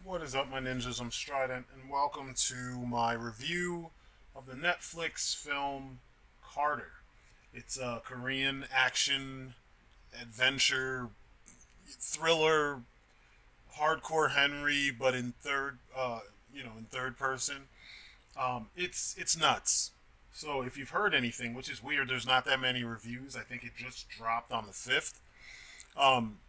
What is up, my ninjas? I'm Strydent, and welcome to my review of the Netflix film Carter. It's a Korean action adventure thriller, hardcore Henry, but in third person. It's nuts. So if you've heard anything, which is weird, there's not that many reviews. I think it just dropped on the 5th. Um,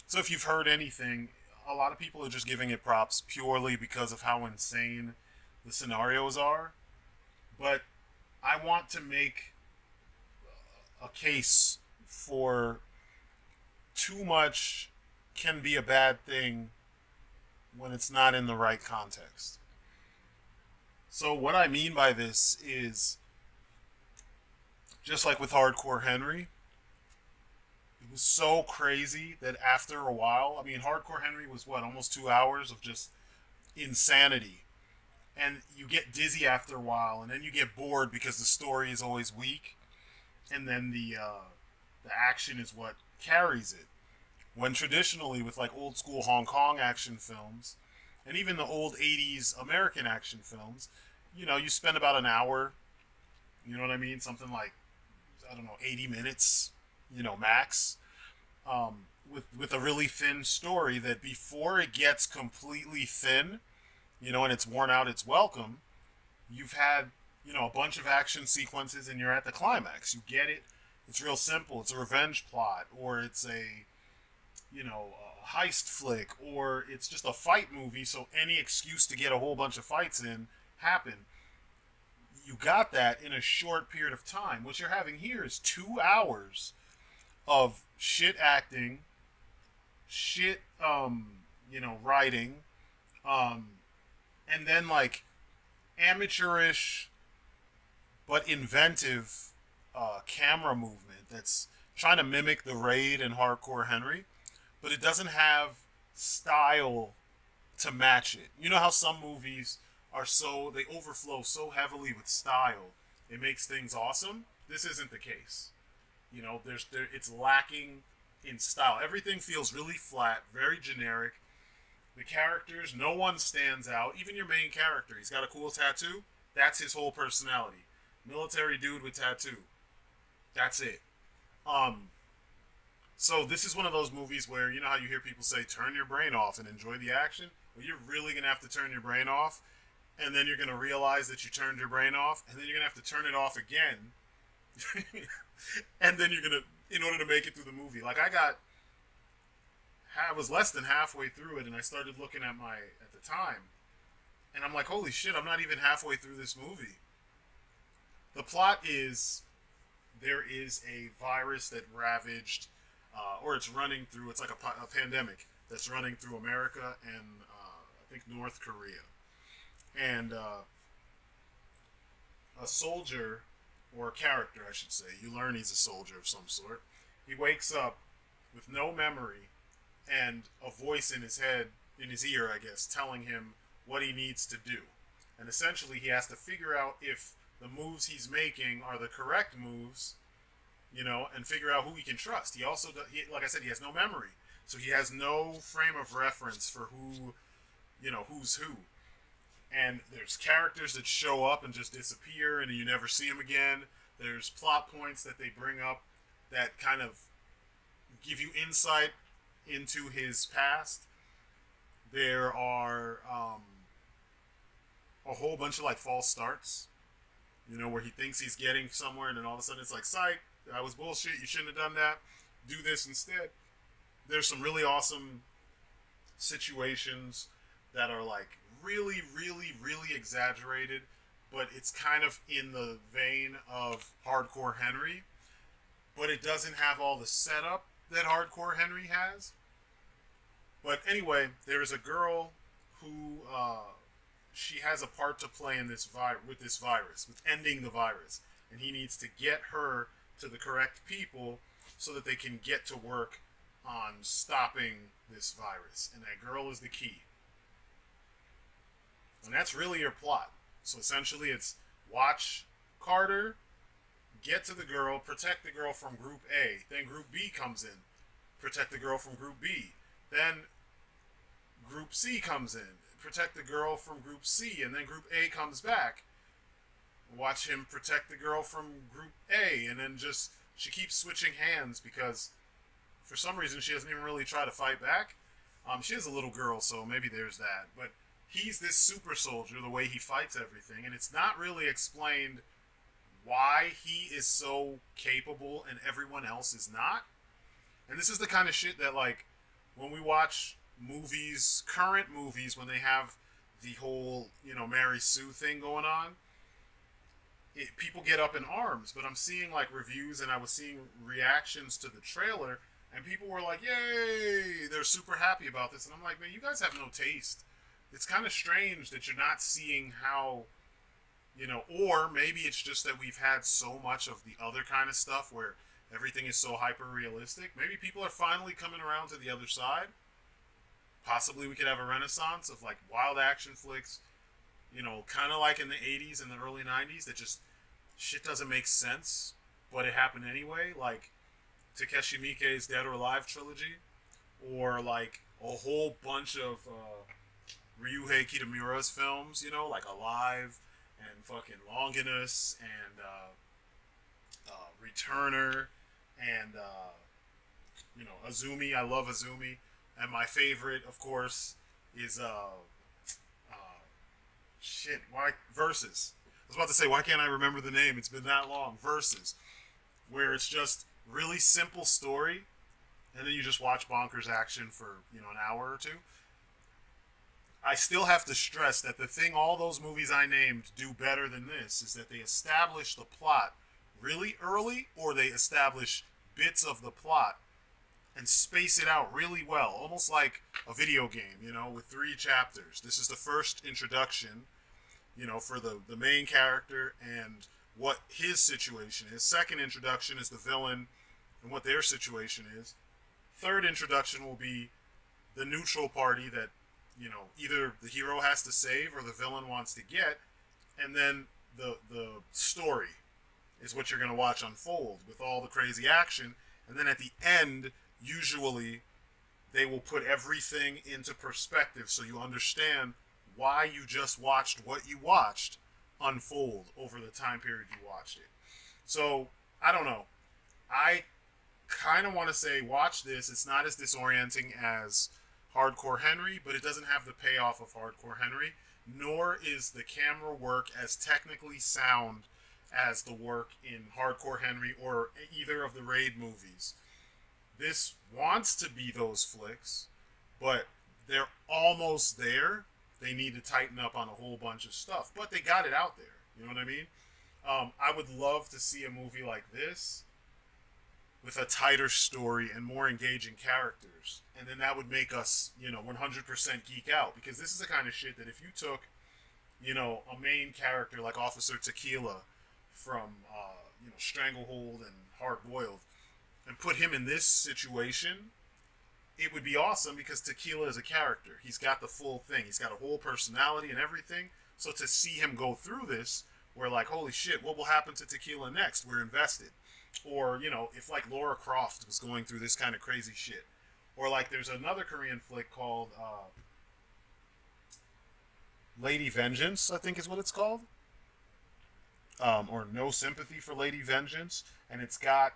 So if you've heard anything, a lot of people are just giving it props purely because of how insane the scenarios are. But I want to make a case for too much can be a bad thing when it's not in the right context. So what I mean by this is just like with Hardcore Henry, it was so crazy that after a while, I mean, Hardcore Henry was what, almost 2 hours of just insanity, and you get dizzy after a while, and then you get bored because the story is always weak, and then the action is what carries it. When traditionally, with like old school Hong Kong action films, and even the old '80s American action films, you spend about an hour. You know what I mean? Something like, I don't know, 80 minutes, max. With a really thin story that before it gets completely thin, and it's worn out its welcome, you've had, a bunch of action sequences and you're at the climax. You get it. It's real simple. It's a revenge plot, or it's a heist flick, or it's just a fight movie, so any excuse to get a whole bunch of fights in happen. You got that in a short period of time. What you're having here is 2 hours of shit acting, shit, writing, um, and then like amateurish but inventive camera movement that's trying to mimic the Raid and Hardcore Henry, but it doesn't have style to match it. You know how some movies they overflow so heavily with style, it makes things awesome. This isn't the case. It's lacking in style. Everything feels really flat, very generic. The characters, no one stands out. Even your main character, he's got a cool tattoo. That's his whole personality. Military dude with tattoo. That's it. Um, so this is one of those movies where you know how you hear people say turn your brain off and enjoy the action. Well, you're really gonna have to turn your brain off, and then you're gonna realize that you turned your brain off, and then you're gonna have to turn it off again, and then you're gonna, in order to make it through the movie. Like I was less than halfway through it, and I started looking at the time, and I'm like, holy shit, I'm not even halfway through this movie. The plot is there is a virus that ravaged, or it's running through. It's like a pandemic that's running through America and I think North Korea, and a soldier or a character, I should say. You learn he's a soldier of some sort. He wakes up with no memory and a voice in his head, in his ear, I guess, telling him what he needs to do. And essentially, he has to figure out if the moves he's making are the correct moves, and figure out who he can trust. He also, like I said, he has no memory. So he has no frame of reference for who's who. And there's characters that show up and just disappear and you never see them again. There's plot points that they bring up that kind of give you insight into his past. There are a whole bunch of like false starts, where he thinks he's getting somewhere and then all of a sudden it's like, psych, that was bullshit, you shouldn't have done that, do this instead. There's some really awesome situations that are like really, really, really exaggerated, but it's kind of in the vein of Hardcore Henry, but it doesn't have all the setup that Hardcore Henry has. But anyway, there is a girl who she has a part to play in with this virus, with ending the virus, and he needs to get her to the correct people so that they can get to work on stopping this virus. And that girl is the key. And that's really your plot. So essentially, it's watch Carter, get to the girl, protect the girl from Group A. Then Group B comes in, protect the girl from Group B. Then Group C comes in, protect the girl from Group C, and then Group A comes back. Watch him protect the girl from Group A, and then just she keeps switching hands because for some reason she doesn't even really try to fight back. She is a little girl, so maybe there's that. But he's this super soldier, the way he fights everything, and it's not really explained why he is so capable and everyone else is not. And this is the kind of shit that, like, when we watch movies, current movies, when they have the whole, Mary Sue thing going on, people get up in arms. But I'm seeing, like, reviews and I was seeing reactions to the trailer, and people were like, yay, they're super happy about this. And I'm like, man, you guys have no taste. It's kind of strange that you're not seeing how, or maybe it's just that we've had so much of the other kind of stuff where everything is so hyper realistic. Maybe people are finally coming around to the other side. Possibly we could have a renaissance of like wild action flicks, kind of like in the 80s and the early 90s that just shit doesn't make sense, but it happened anyway. Like Takeshi Miike's Dead or Alive trilogy, or like a whole bunch of Ryuhei Kitamura's films, like Alive and fucking Longinus and Returner and Azumi. I love Azumi, and my favorite, of course, is shit. Why Versus? I was about to say, why can't I remember the name? It's been that long. Versus, where it's just really simple story, and then you just watch bonkers action for an hour or two. I still have to stress that the thing all those movies I named do better than this is that they establish the plot really early, or they establish bits of the plot and space it out really well, almost like a video game, with 3 chapters. This is the first introduction, for the main character and what his situation is. Second introduction is the villain and what their situation is. Third introduction will be the neutral party that, either the hero has to save or the villain wants to get. And then the story is what you're going to watch unfold with all the crazy action. And then at the end, usually, they will put everything into perspective so you understand why you just watched what you watched unfold over the time period you watched it. So, I don't know. I kind of want to say watch this. It's not as disorienting as Hardcore Henry, but it doesn't have the payoff of Hardcore Henry, nor is the camera work as technically sound as the work in Hardcore Henry or either of the Raid movies. This wants to be those flicks, but they're almost there. They need to tighten up on a whole bunch of stuff, but they got it out there. You know what I mean? I would love to see a movie like this with a tighter story and more engaging characters. And then that would make us, 100% geek out. Because this is the kind of shit that if you took, a main character like Officer Tequila from, Stranglehold and Hard Boiled, and put him in this situation, it would be awesome because Tequila is a character. He's got the full thing. He's got a whole personality and everything. So to see him go through this, we're like, holy shit, what will happen to Tequila next? We're invested. Or, if like Laura Croft was going through this kind of crazy shit. Or like there's another Korean flick called Lady Vengeance, I think is what it's called. Or No Sympathy for Lady Vengeance. And it's got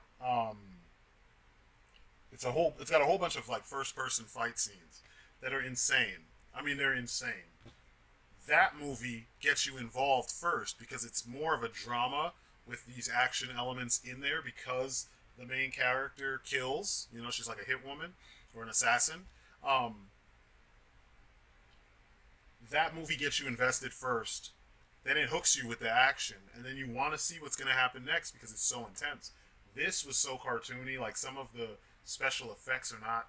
it's got a whole bunch of like first person fight scenes that are insane. I mean, they're insane. That movie gets you involved first because it's more of a drama with these action elements in there because the main character kills. She's like a hit woman or an assassin. That movie gets you invested first. Then it hooks you with the action, and then you want to see what's going to happen next because it's so intense. This was so cartoony. Like some of the special effects are not,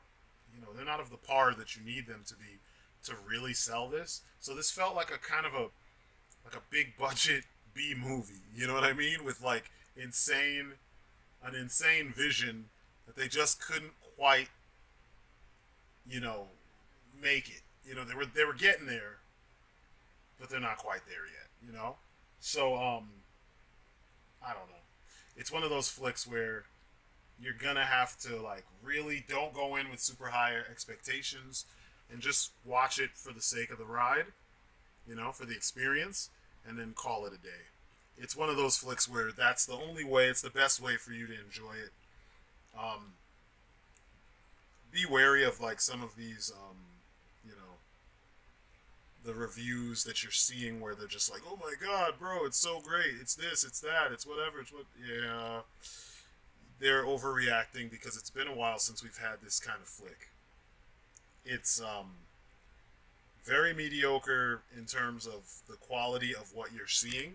they're not of the par that you need them to be to really sell this. So this felt like a kind of a big budget B movie, you know what I mean? With like an insane vision that they just couldn't quite, make it. They were getting there, but they're not quite there yet, So I don't know. It's one of those flicks where you're gonna have to like really don't go in with super high expectations. and just watch it for the sake of the ride, for the experience, and then call it a day. It's one of those flicks where that's the only way, it's the best way for you to enjoy it. Um, be wary of like some of these, you know, the reviews that you're seeing where they're just like, "Oh my god, bro, it's so great. It's this, it's that, it's whatever, it's what." Yeah, they're overreacting because it's been a while since we've had this kind of flick. It's very mediocre in terms of the quality of what you're seeing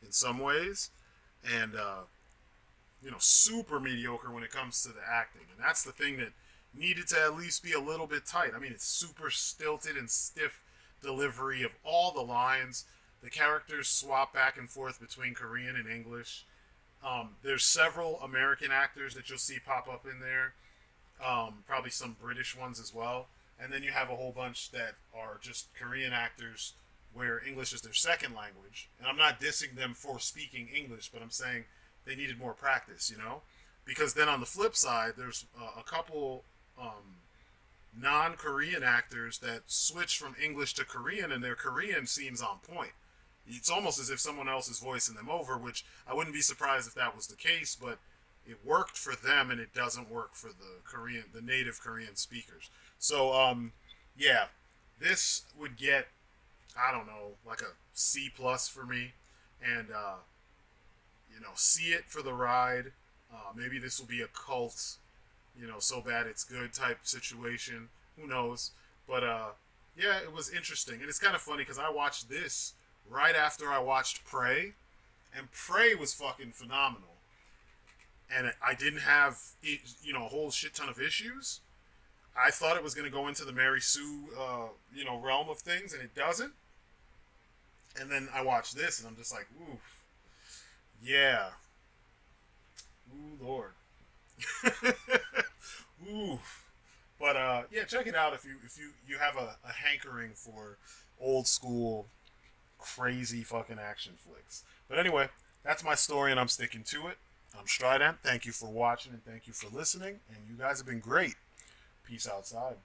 in some ways, and super mediocre when it comes to the acting. And that's the thing that needed to at least be a little bit tight. I mean, it's super stilted and stiff delivery of all the lines. The characters swap back and forth between Korean and English. There's several American actors that you'll see pop up in there. Probably some British ones as well. And then you have a whole bunch that are just Korean actors where English is their second language. And I'm not dissing them for speaking English, but I'm saying they needed more practice, Because then on the flip side, there's a couple non-Korean actors that switch from English to Korean, and their Korean seems on point. It's almost as if someone else is voicing them over, which I wouldn't be surprised if that was the case, but it worked for them and it doesn't work for the native Korean speakers. So, yeah, this would get, I don't know, like a C plus for me, and see it for the ride. Maybe this will be a cult, so bad it's good type situation. Who knows? But yeah, it was interesting, and it's kind of funny because I watched this right after I watched Prey, and Prey was fucking phenomenal, and I didn't have a whole shit ton of issues. I thought it was going to go into the Mary Sue, realm of things, and it doesn't. And then I watched this, and I'm just like, oof, yeah, ooh lord, oof. But yeah, check it out if you have a hankering for old school crazy fucking action flicks. But anyway, that's my story, and I'm sticking to it. I'm Strydent. Thank you for watching, and thank you for listening. And you guys have been great. Peace outside.